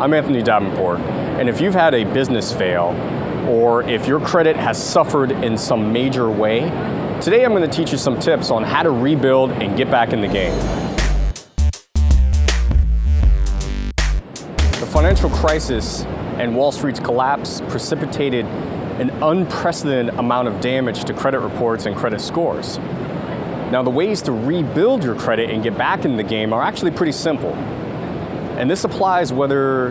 I'm Anthony Davenport, and if you've had a business fail, or if your credit has suffered in some major way, today I'm going to teach you some tips on how to rebuild and get back in the game. The financial crisis and Wall Street's collapse precipitated an unprecedented amount of damage to credit reports and credit scores. Now, the ways to rebuild your credit and get back in the game are actually pretty simple. And this applies whether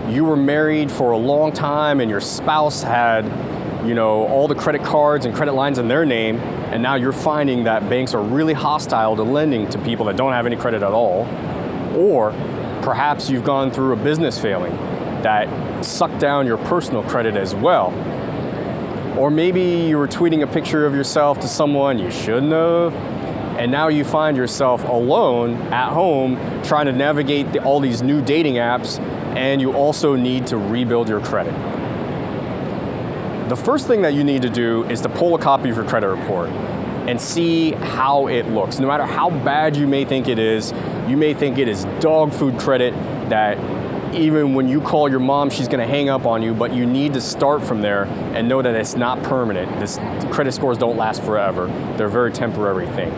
you were married for a long time and your spouse had, all the credit cards and credit lines in their name, and now you're finding that banks are really hostile to lending to people that don't have any credit at all. Or perhaps you've gone through a business failing that sucked down your personal credit as well. Or maybe you were tweeting a picture of yourself to someone you shouldn't have, and now you find yourself alone at home trying to navigate all these new dating apps, and you also need to rebuild your credit. The first thing that you need to do is to pull a copy of your credit report and see how it looks. No matter how bad you may think it is, you may think it is dog food credit that even when you call your mom, she's gonna hang up on you, but you need to start from there and know that it's not permanent. Credit scores don't last forever. They're a very temporary thing.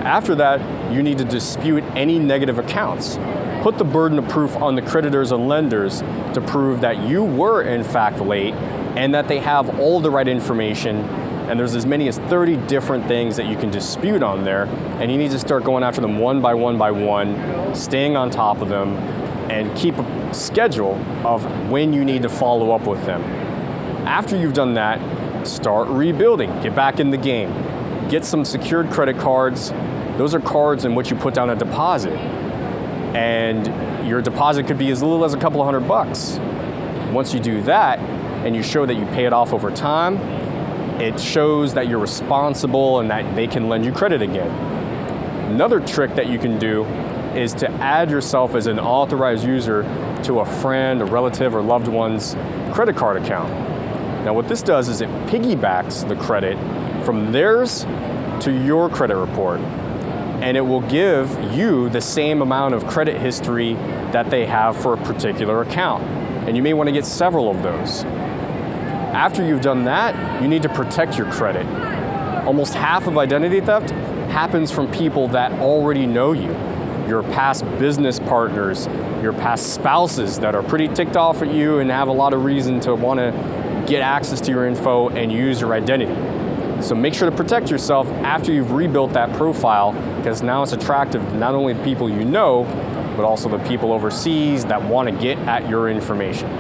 After that, you need to dispute any negative accounts. Put the burden of proof on the creditors and lenders to prove that you were in fact late and that they have all the right information. And there's as many as 30 different things that you can dispute on there, and you need to start going after them one by one, staying on top of them, and keep a schedule of when you need to follow up with them. After you've done that, start rebuilding, get back in the game. Get some secured credit cards. Those are cards in which you put down a deposit. And your deposit could be as little as a couple of $100. Once you do that, and you show that you pay it off over time, it shows that you're responsible and that they can lend you credit again. Another trick that you can do is to add yourself as an authorized user to a friend, a relative, or loved one's credit card account. Now what this does is it piggybacks the credit from theirs to your credit report, and it will give you the same amount of credit history that they have for a particular account. And you may want to get several of those. After you've done that, you need to protect your credit. Almost half of identity theft happens from people that already know you. Your past business partners, your past spouses that are pretty ticked off at you and have a lot of reason to want to get access to your info and use your identity. So make sure to protect yourself after you've rebuilt that profile, because now it's attractive to not only the people you know, but also the people overseas that want to get at your information.